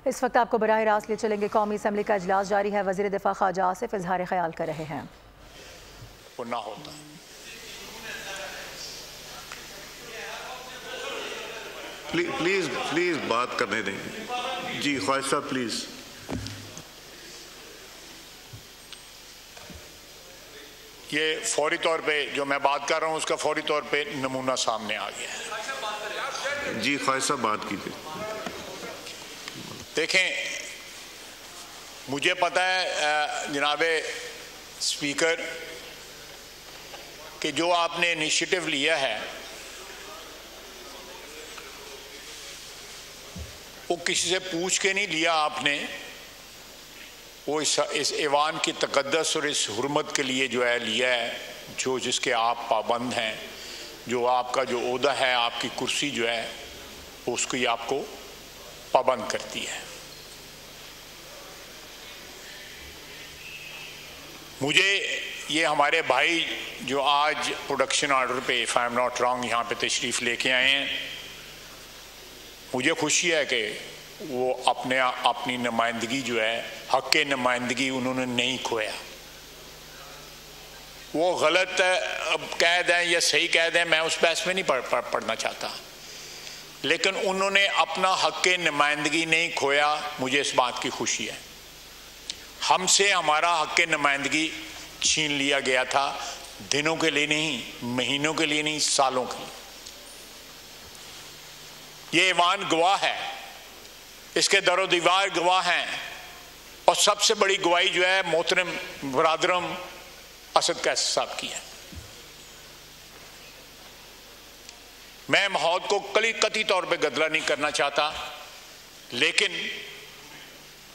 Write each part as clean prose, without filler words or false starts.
इस वक्त आपको बराह रास्त ले चलेंगे। कौमी असम्बली का इजलास जारी है। वज़ीर दिफा ख्वाजा आसिफ इजहार ख्याल कर रहे हैं। ना होता प्लीज बात करने देंगे। जी ख्वाजा साहब प्लीज। ये फौरी तौर पे जो मैं बात कर रहा हूँ उसका फौरी तौर पे नमूना सामने आ गया है। जी ख्वाजा साहब बात कीजिए। देखें, मुझे पता है जनाबे स्पीकर कि जो आपने इनिशिएटिव लिया है वो किसी से पूछ के नहीं लिया आपने, वो इस ऐवान की तकद्दस और इस हुर्मत के लिए जो है लिया है, जो जिसके आप पाबंद हैं, जो आपका जो ओहदा है, आपकी कुर्सी जो है उसकी आपको पाबंद करती है। मुझे ये हमारे भाई जो आज प्रोडक्शन ऑर्डर पे if I am not wrong यहाँ पे तशरीफ़ लेके आए हैं, मुझे खुशी है कि वो अपनी नुमाइंदगी जो है, हक़ के नुमाइंदगी उन्होंने नहीं खोया। वो गलत कह दें या सही कह दें, मैं उस बहस में नहीं पढ़ना चाहता, लेकिन उन्होंने अपना हक़ के नुमाइंदगी नहीं खोया। मुझे इस बात की खुशी है। हमसे हमारा हक़ के नुमाइंदगी छीन लिया गया था, दिनों के लिए नहीं, महीनों के लिए नहीं, सालों के लिए। ये ऐवान गवाह है, इसके दरो दीवार गवाह हैं, और सबसे बड़ी गवाही जो है मोहतरम बरादरम असद कैसर साहब की है। मैं माहौल को कतई तौर पे गदला नहीं करना चाहता, लेकिन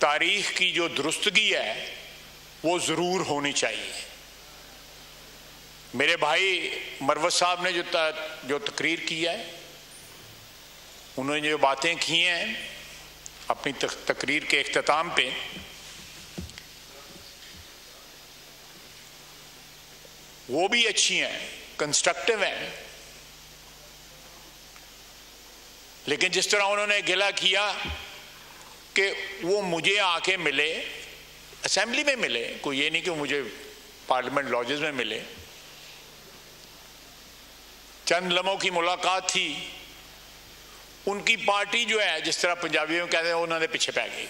तारीख की जो दुरुस्तगी है वो ज़रूर होनी चाहिए। मेरे भाई मरवत साहब ने जो तकरीर किया है, उन्होंने जो बातें की हैं अपनी तकरीर के इख्तिताम पे, वो भी अच्छी हैं, कंस्ट्रक्टिव हैं, लेकिन जिस तरह उन्होंने गिला किया कि वो मुझे आके मिले, असेंबली में मिले, कोई ये नहीं कि मुझे पार्लियामेंट लॉजेस में मिले, चंद लम्हों की मुलाकात थी, उनकी पार्टी जो है, जिस तरह पंजाबियों कहते हैं, उन्होंने पीछे पै गई।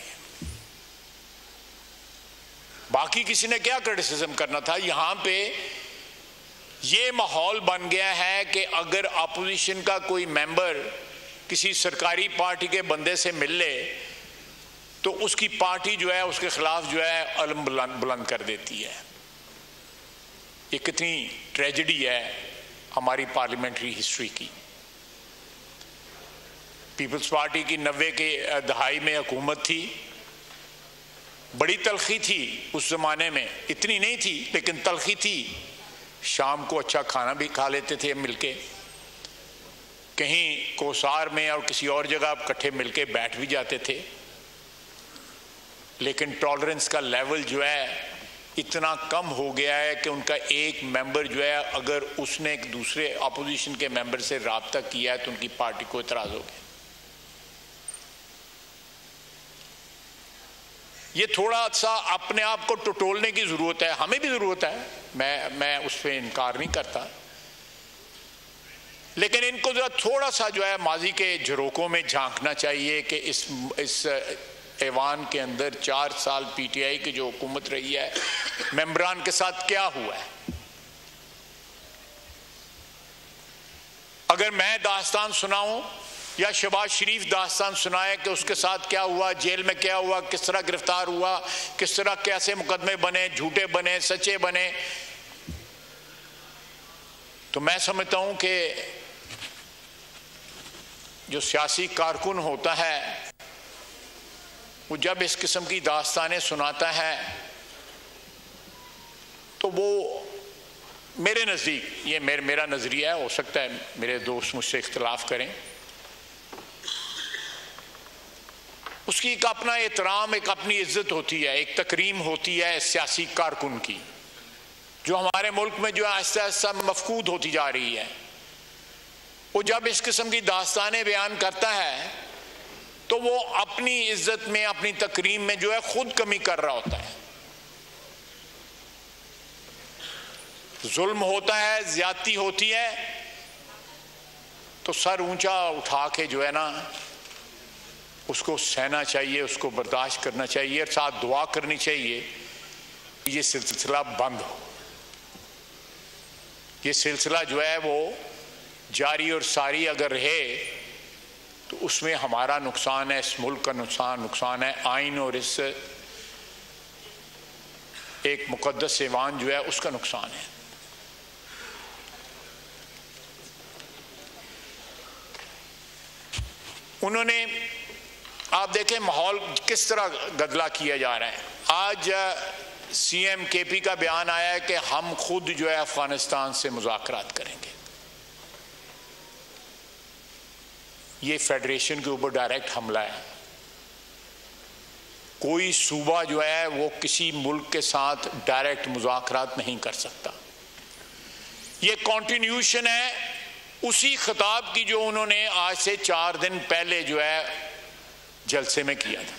बाकी किसी ने क्या क्रिटिसिज्म करना था। यहां पे ये माहौल बन गया है कि अगर अपोजिशन का कोई मेंबर किसी सरकारी पार्टी के बंदे से मिल ले तो उसकी पार्टी जो है उसके खिलाफ जो है अलम बुलंद कर देती है। ये कितनी ट्रेजेडी है हमारी पार्लियामेंट्री हिस्ट्री की। पीपल्स पार्टी की 90 के दहाई में हुकूमत थी, बड़ी तलखी थी उस जमाने में, इतनी नहीं थी लेकिन तलखी थी। शाम को अच्छा खाना भी खा लेते थे मिलके, कहीं कोसार में और किसी और जगह इकट्ठे मिलके बैठ भी जाते थे, लेकिन टॉलरेंस का लेवल जो है इतना कम हो गया है कि उनका एक मेंबर जो है अगर उसने एक दूसरे अपोजिशन के मेंबर से राब्ता किया है तो उनकी पार्टी को इतराज हो गया। ये थोड़ा सा अपने आप को टटोलने की जरूरत है, हमें भी जरूरत है, मैं उस पर इनकार नहीं करता, लेकिन इनको जरा थोड़ा सा जो है माजी के झरोकों में झांकना चाहिए कि इस ऐवान के अंदर 4 साल पीटीआई की जो हुकूमत रही है, मेंबरान के साथ क्या हुआ है। अगर मैं दास्तान सुनाऊं या शहबाज शरीफ दास्तान सुनाए कि उसके साथ क्या हुआ, जेल में क्या हुआ, किस तरह गिरफ्तार हुआ, किस तरह कैसे मुकदमे बने, झूठे बने, सच्चे बने, तो मैं समझता हूं कि जो सियासी कारकुन होता है वो जब इस किस्म की दास्तानें सुनाता है तो वो मेरे नज़दीक, ये मेरा नज़रिया है, हो सकता है मेरे दोस्त मुझसे इख्तिलाफ करें, उसकी एक अपना एहतराम, एक अपनी इज्जत होती है, एक तकरीम होती है सियासी कारकुन की, जो हमारे मुल्क में जो आहिस्ता आहिस्ता मफकूद होती जा रही है। वो जब इस किस्म की दास्तानें बयान करता है तो वो अपनी इज्जत में, अपनी तकरीम में जो है खुद कमी कर रहा होता है। जुल्म होता है, ज्यादती होती है, तो सर ऊंचा उठा के जो है ना उसको सहना चाहिए, उसको बर्दाश्त करना चाहिए और साथ दुआ करनी चाहिए ये सिलसिला बंद हो। ये सिलसिला जो है वो जारी और सारी अगर रहे तो उसमें हमारा नुकसान है, इस मुल्क का नुकसान है, आइन और इस एक मुकद्दस ऐवान जो है उसका नुकसान है। उन्होंने, आप देखें माहौल किस तरह गदला किया जा रहा है। आज सीएम केपी का बयान आया है कि हम खुद जो है अफगानिस्तान से मुज़ाकरात करेंगे। ये फेडरेशन के ऊपर डायरेक्ट हमला है। कोई सूबा जो है वो किसी मुल्क के साथ डायरेक्ट मुज़ाकरात नहीं कर सकता। ये कॉन्टिन्यूशन है उसी खिताब की जो उन्होंने आज से 4 दिन पहले जो है जलसे में किया था।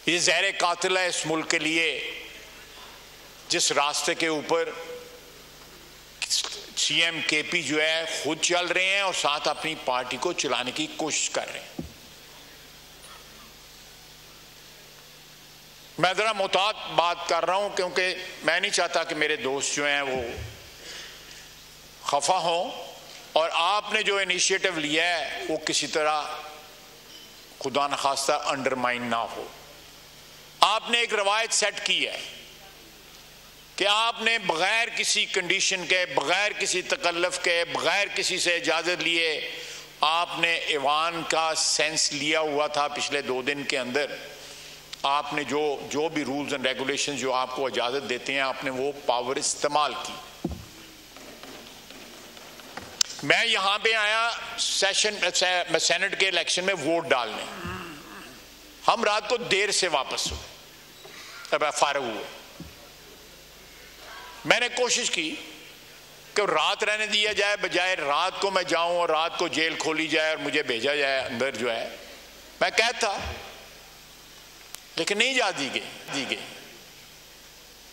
ये ज़हर कातिल है इस मुल्क के लिए, जिस रास्ते के ऊपर सीएम केपी जो है खुद चल रहे हैं और साथ अपनी पार्टी को चलाने की कोशिश कर रहे हैं। मैं जरा मुताद बात कर रहा हूं क्योंकि मैं नहीं चाहता कि मेरे दोस्त जो हैं वो खफा हों और आपने जो इनिशिएटिव लिया है वो किसी तरह खुदा न खास्ता अंडरमाइन ना हो। आपने एक रवायत सेट की है कि आपने बगैर किसी कंडीशन के, बगैर किसी तकल्लुफ के, बगैर किसी से इजाज़त लिए आपने ऐवान का सेंस लिया हुआ था। पिछले 2 दिन के अंदर आपने जो भी रूल्स एंड रेगुलेशन जो आपको इजाज़त देते हैं आपने वो पावर इस्तेमाल की। मैं यहां पे आया सेनेट के इलेक्शन में वोट डालने। हम रात को देर से वापस हुए, तब फारग हुए। मैंने कोशिश की कि रात रहने दिया जाए, बजाय रात को मैं जाऊं और रात को जेल खोली जाए और मुझे भेजा जाए अंदर जो है। मैं कैद था लेकिन नहीं जा दी गई।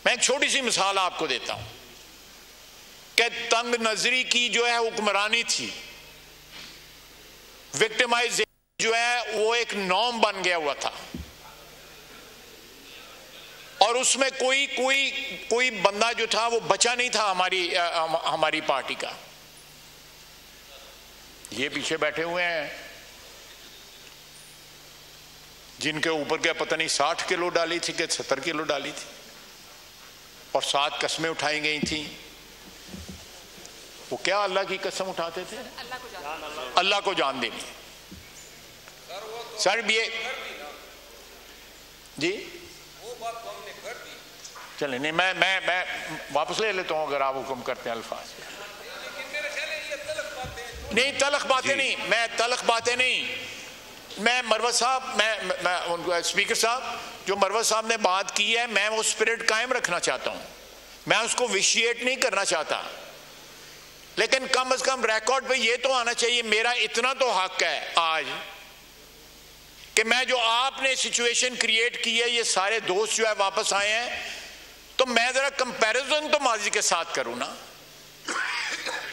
मैं एक छोटी सी मिसाल आपको देता हूं कि तंग नजरी की जो है हुक्मरानी थी, विक्टिमाइजेशन जो है वो एक नॉर्म बन गया हुआ था और उसमें कोई बंदा जो था वो बचा नहीं था हमारी पार्टी का। ये पीछे बैठे हुए हैं जिनके ऊपर क्या पता नहीं 60 किलो डाली थी कि 70 किलो डाली थी और 7 कस्में उठाई गई थी। वो क्या अल्लाह की कसम उठाते थे? अल्लाह को जान देनी। सर ये जी चले नहीं, मैं वापस ले लेता हूं अगर आप हुक्म करते हैं अल्फाज। नहीं तलख बातें नहीं, मैं तलख बातें नहीं। मैं मरवत साहब, मैं स्पीकर साहब जो मरवत साहब ने बात की है मैं वो स्पिरिट कायम रखना चाहता हूं, मैं उसको विशिएट नहीं करना चाहता, लेकिन कम से कम रिकॉर्ड पे ये तो आना चाहिए। मेरा इतना तो हक है आज कि मैं जो आपने सिचुएशन क्रिएट की है, ये सारे दोस्त जो है वापस आए हैं, तो मैं जरा कंपैरिजन तो माजी के साथ करूं ना।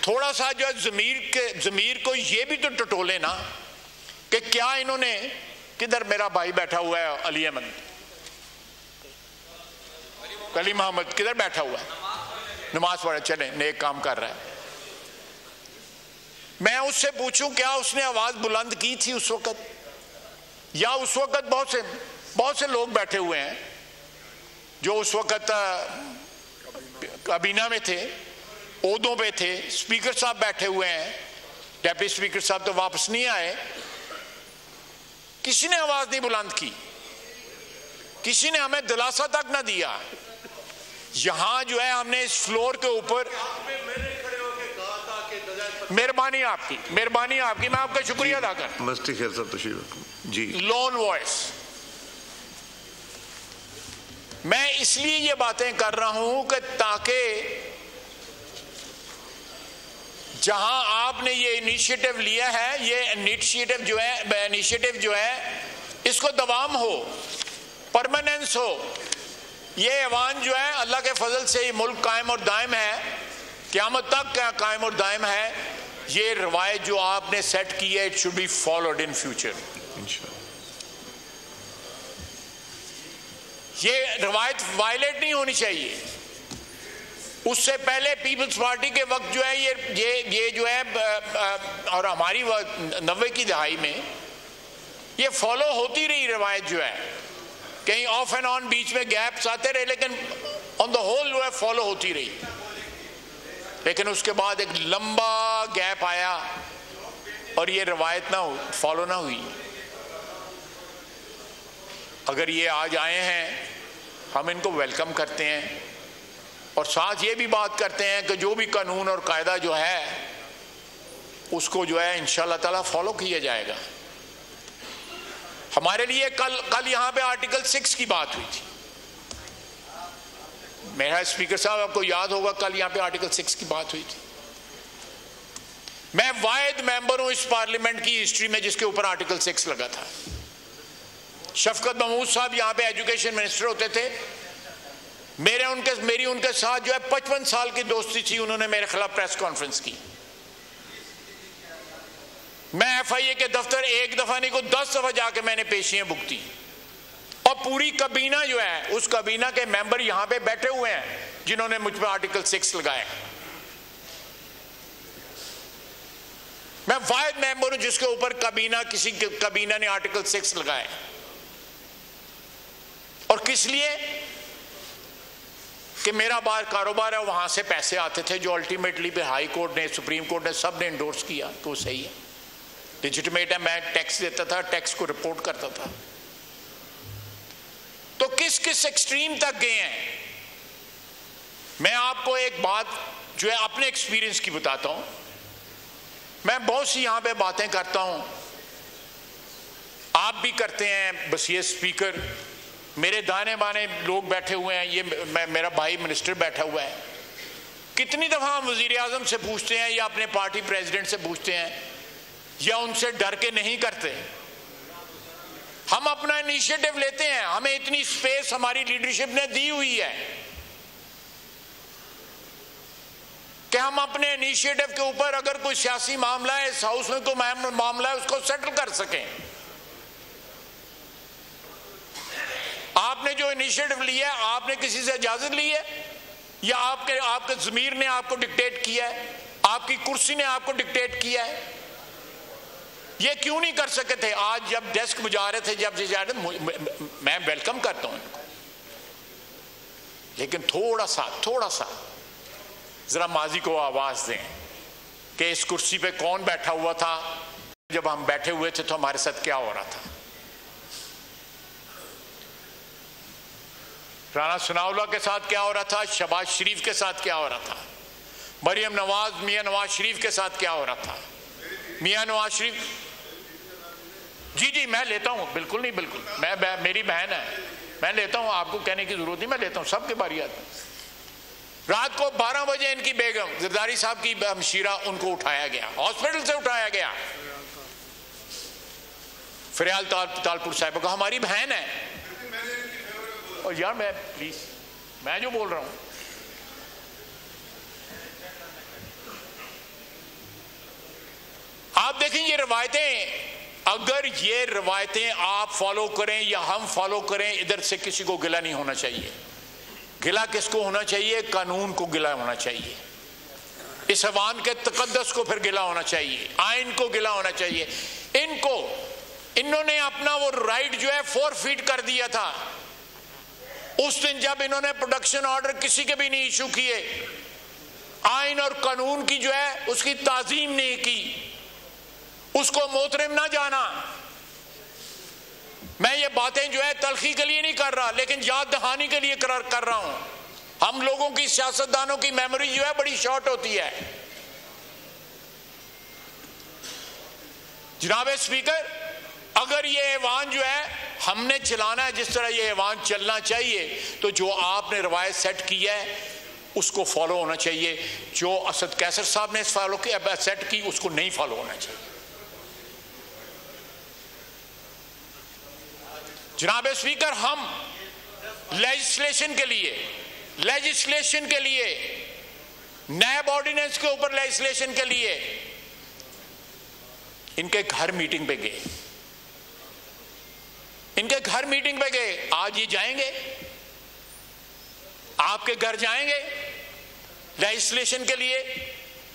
थोड़ा सा जो है ज़मीर को ये भी तो टटोले ना कि क्या इन्होंने, किधर मेरा भाई बैठा हुआ है अली अहमद, अली मोहम्मद किधर बैठा हुआ है, नमाज पढ़े, चले नेक काम कर रहा है। मैं उससे पूछूं क्या उसने आवाज बुलंद की थी उस वक्त, या उस वक्त बहुत से लोग बैठे हुए हैं जो उस वक्त काबीना में थे, ओहदों पे थे, स्पीकर साहब बैठे हुए हैं, डेप्टी स्पीकर साहब तो वापस नहीं आए, किसी ने आवाज नहीं बुलंद की, किसी ने हमें दिलासा तक ना दिया। यहां जो है हमने इस फ्लोर के ऊपर, मेहरबानी आपकी, मैं आपका शुक्रिया अदा कर, मस्ती खैर साहब तशरीफ जी। लोन वॉइस, मैं इसलिए ये बातें कर रहा हूं कि ताकि जहां आपने ये इनिशिएटिव लिया है, ये इनिशिएटिव जो है इसको दवाम हो, परमानेंस हो। ये ऐवान जो है अल्लाह के फजल से ये मुल्क कायम और दायम है, क़यामत तक कायम और दायम है। ये रवायत जो आपने सेट की है, it should be followed in future. ये रवायत वायलेट नहीं होनी चाहिए। उससे पहले पीपल्स पार्टी के वक्त जो है ये जो है और हमारी 90 की दहाई में ये फॉलो होती रही रवायत जो है, कहीं ऑफ एंड ऑन बीच में गैप्स आते रहे, लेकिन ऑन द होल जो है फॉलो होती रही। लेकिन उसके बाद एक लंबा गैप आया और ये रवायत फॉलो ना हुई। अगर ये आज आए हैं, हम इनको वेलकम करते हैं और साथ ये भी बात करते हैं कि जो भी कानून और कायदा जो है उसको जो है इंशाअल्लाह ताला फॉलो किया जाएगा। हमारे लिए कल यहां पे आर्टिकल 6 की बात हुई थी। मेरा स्पीकर साहब, आपको याद होगा कल यहां पे आर्टिकल 6 की बात हुई थी। मैं वाहिद मेंबर हूं इस पार्लियामेंट की हिस्ट्री में जिसके ऊपर आर्टिकल 6 लगा था। शफकत महमूद साहब यहां पे एजुकेशन मिनिस्टर होते थे। मेरी उनके साथ जो है 55 साल की दोस्ती थी। उन्होंने मेरे खिलाफ प्रेस कॉन्फ्रेंस की। मैं FIA के दफ्तर एक दफा नहीं को 10 दफा जाके मैंने पेशियां भुगती और पूरी कबीना जो है, उस कबीना के मेंबर यहां पे बैठे हुए हैं जिन्होंने मुझ पर आर्टिकल 6 लगाया। मैं वाहिद मेंबर हूं जिसके ऊपर किसी कबीना ने आर्टिकल 6 लगाया। और किस लिए? कि मेरा बार कारोबार है, वहां से पैसे आते थे जो अल्टीमेटली भी हाई कोर्ट ने, सुप्रीम कोर्ट ने, सब ने इंडोर्स किया कि वो सही है, लेजिटिमेट है। मैं टैक्स देता था, टैक्स को रिपोर्ट करता था। तो किस किस एक्सट्रीम तक गए हैं। मैं आपको एक बात जो है अपने एक्सपीरियंस की बताता हूं। मैं बहुत सी यहां पे बातें करता हूं, आप भी करते हैं। बस ये स्पीकर, मेरे दाने बाने लोग बैठे हुए हैं, ये मेरा भाई मिनिस्टर बैठा हुआ है। कितनी दफा हम वजीर आजम से पूछते हैं या अपने पार्टी प्रेसिडेंट से पूछते हैं या उनसे डर के नहीं करते। हम अपना इनिशिएटिव लेते हैं, हमें इतनी स्पेस हमारी लीडरशिप ने दी हुई है कि हम अपने इनिशिएटिव के ऊपर अगर कोई सियासी मामला है, इस हाउस में कोई मामला है, उसको सेटल कर सकें। आपने जो इनिशिएटिव लिया है, आपने किसी से इजाजत ली है या आपके ज़मीर ने आपको डिक्टेट किया है, आपकी कुर्सी ने आपको डिक्टेट किया है? ये क्यों नहीं कर सके थे? आज जब डेस्क बुझा रहे थे, मैं वेलकम करता हूं इनको, लेकिन थोड़ा सा जरा माजी को आवाज दें कि इस कुर्सी पे कौन बैठा हुआ था, जब हम बैठे हुए थे तो हमारे साथ क्या हो रहा था। राना सनाउल्लाह के साथ क्या हो रहा था, शहबाज शरीफ के साथ क्या हो रहा था, मरियम नवाज, मियां नवाज शरीफ के साथ क्या हो रहा था। मियां नवाज शरीफ, जी मैं लेता हूं, बिल्कुल नहीं, बिल्कुल मैं मेरी बहन है, मैं लेता हूं, आपको कहने की जरूरत नहीं, मैं लेता हूं, सबके बारी आती। रात को 12 बजे इनकी बेगम जरदारी साहब की हमशीरा, उनको उठाया गया, हॉस्पिटल से उठाया गया। फरियाल तालपुर साहिब को, हमारी बहन है। और यार मैं प्लीज, मैं जो बोल रहा हूं, आप देखें ये रवायतें, अगर ये रवायतें आप फॉलो करें या हम फॉलो करें, इधर से किसी को गिला नहीं होना चाहिए। गिला किसको होना चाहिए? कानून को गिला होना चाहिए, इस अवाम के तकद्दस को फिर गिला होना चाहिए, आइन को गिला होना चाहिए। इन्होंने अपना वो राइट जो है फोरफीट कर दिया था उस दिन जब इन्होंने प्रोडक्शन ऑर्डर किसी के भी नहीं इशू किए, आइन और कानून की जो है उसकी ताजीम नहीं की, उसको मोहतरम ना जाना। मैं ये बातें जो है तलखी के लिए नहीं कर रहा, लेकिन याद दहानी के लिए कर रहा हूं। हम लोगों की, सियासतदानों की मेमोरी जो है बड़ी शॉर्ट होती है। जनाब स्पीकर, अगर ये ऐवान जो है हमने चलाना है जिस तरह ये ऐवान चलना चाहिए, तो जो आपने रवायत सेट की है उसको फॉलो होना चाहिए। जो असद कैसर साहब ने फॉलो किया सेट की, उसको नहीं फॉलो होना चाहिए। जनाब स्पीकर, हम लेजिस्लेशन के लिए नैब ऑर्डिनेंस के ऊपर लेजिस्लेशन के लिए इनके घर मीटिंग पे गए, आज ये जाएंगे, आपके घर जाएंगे लेजिस्लेशन के लिए,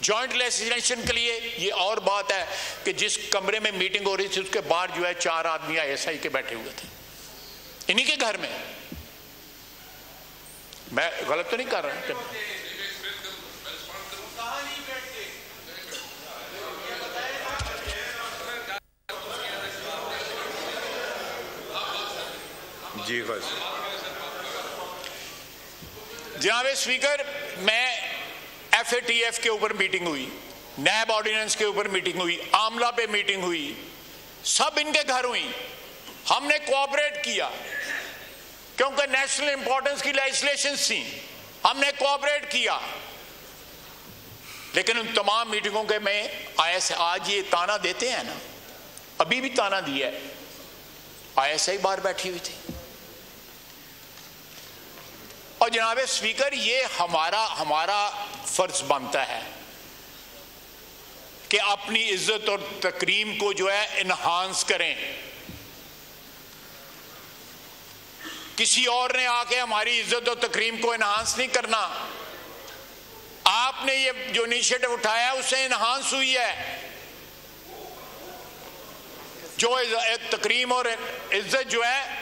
जॉइंट लेजिस्लेशन के लिए। ये और बात है कि जिस कमरे में मीटिंग हो रही थी उसके बाहर जो है 4 आदमी ISI के बैठे हुए थे, इन्हीं के घर में। मैं गलत तो नहीं कर रहा? जी जनाब स्पीकर, मैं FATF के ऊपर मीटिंग हुई, नैब ऑर्डिनेंस के ऊपर मीटिंग हुई, आमला पे मीटिंग हुई, सब इनके घर हुई। हमने कोऑपरेट किया क्योंकि नेशनल इंपॉर्टेंस की लेजिस्लेशन थी, हमने कोऑपरेट किया। लेकिन उन तमाम मीटिंगों के में आज ये ताना देते हैं ना, अभी भी ताना दिया है, ISI बाहर बैठी हुई थी। और जनाब स्पीकर, ये हमारा फर्ज बनता है कि अपनी इज्जत और तकरीम को जो है इन्हांस करें। किसी और ने आके हमारी इज्जत और तकरीम को इन्हांस नहीं करना। आपने ये जो इनिशिएटिव उठाया उससे इन्हांस हुई है। जो तकरीम और इज्जत जो है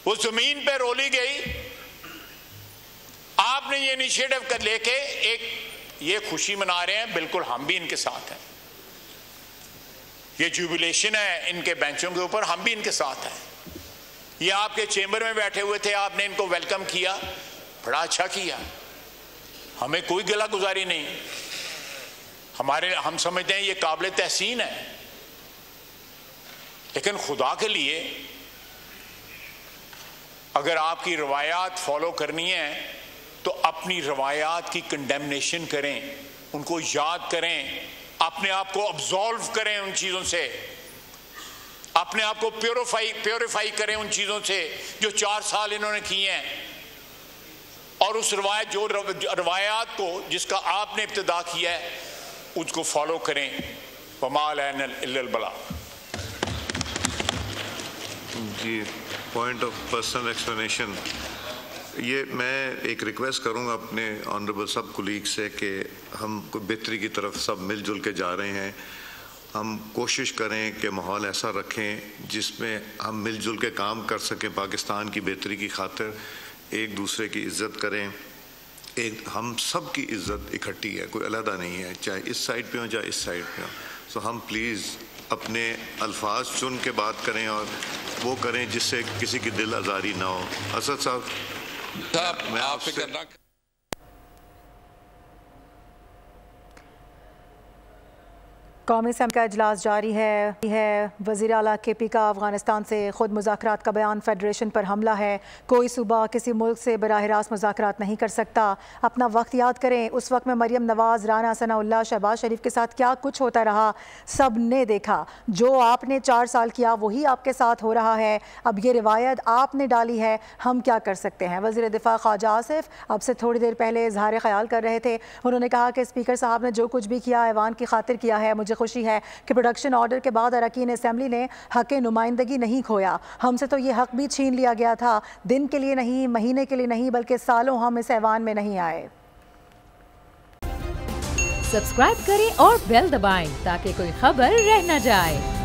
वो जमीन पे रोली गई। आपने ये इनिशिएटिव कर लेके एक ये खुशी मना रहे हैं, बिल्कुल हम भी इनके साथ हैं। ये जुबिलेशन है इनके बेंचों के ऊपर, हम भी इनके साथ हैं। ये आपके चेंबर में बैठे हुए थे, आपने इनको वेलकम किया, बड़ा अच्छा किया, हमें कोई गिला गुजारी नहीं। हम समझते हैं ये काबिल तहसीन है। लेकिन खुदा के लिए अगर आपकी रवायात फॉलो करनी है तो अपनी रवायात की कंडेमनेशन करें, उनको याद करें, अपने आप को अब्सॉल्व करें उन चीज़ों से, अपने आप को प्योरीफाई करें उन चीज़ों से जो 4 साल इन्होंने किए हैं। और उस रवायात को जिसका आपने इब्तिदा किया है उसको फॉलो करें। वमाल इल्लल बला। जी, पॉइंट ऑफ पर्सनल एक्सप्लेनेशन, ये मैं एक रिक्वेस्ट करूंगा अपने ऑनरेबल सब कुलीग से कि हम को बेहतरी की तरफ सब मिलजुल के जा रहे हैं। हम कोशिश करें कि माहौल ऐसा रखें जिसमें हम मिलजुल के काम कर सकें, पाकिस्तान की बेहतरी की खातिर एक दूसरे की इज़्ज़त करें। हम सब की इज़्ज़त इकट्ठी है, कोई अलहदा नहीं है, चाहे इस साइड पे हो चाहे इस साइड पे हो। सो हम प्लीज़ अपने अल्फाज चुन के बात करें और वो करें जिससे किसी की दिल आज़ारी ना हो। असद साहब, मैं आपसे कौमी असम्बली का इजलास जारी है। वज़ीर आला KP का अफगानिस्तान से खुद मुज़ाकरात का बयान, फेडरेशन पर हमला है। कोई सूबा किसी मुल्क से बराह रास्त मुज़ाकरात नहीं कर सकता। अपना वक्त याद करें, उस वक्त में मरियम नवाज़, राना सनाउल्लाह, शहबाज शरीफ के साथ क्या कुछ होता रहा, सब ने देखा। जो आपने 4 साल किया वही आपके साथ हो रहा है। अब ये रिवायत आपने डाली है, हम क्या कर सकते हैं। वज़ीर दिफा ख्वाजा आसिफ अब से थोड़ी देर पहले इजहार ख्याल कर रहे थे। उन्होंने कहा कि स्पीकर साहब ने जो कुछ भी किया ऐवान की खातिर किया है। मुझे खुशी है कि प्रोडक्शन ऑर्डर के बाद अरकान असेंबली ने हक नुमाइंदगी नहीं खोया। हमसे तो ये हक भी छीन लिया गया था। दिन के लिए नहीं, महीने के लिए नहीं, बल्कि सालों हम इस ऐवान में नहीं आए। सब्सक्राइब करें और बेल दबाएं ताकि कोई खबर रह न जाए।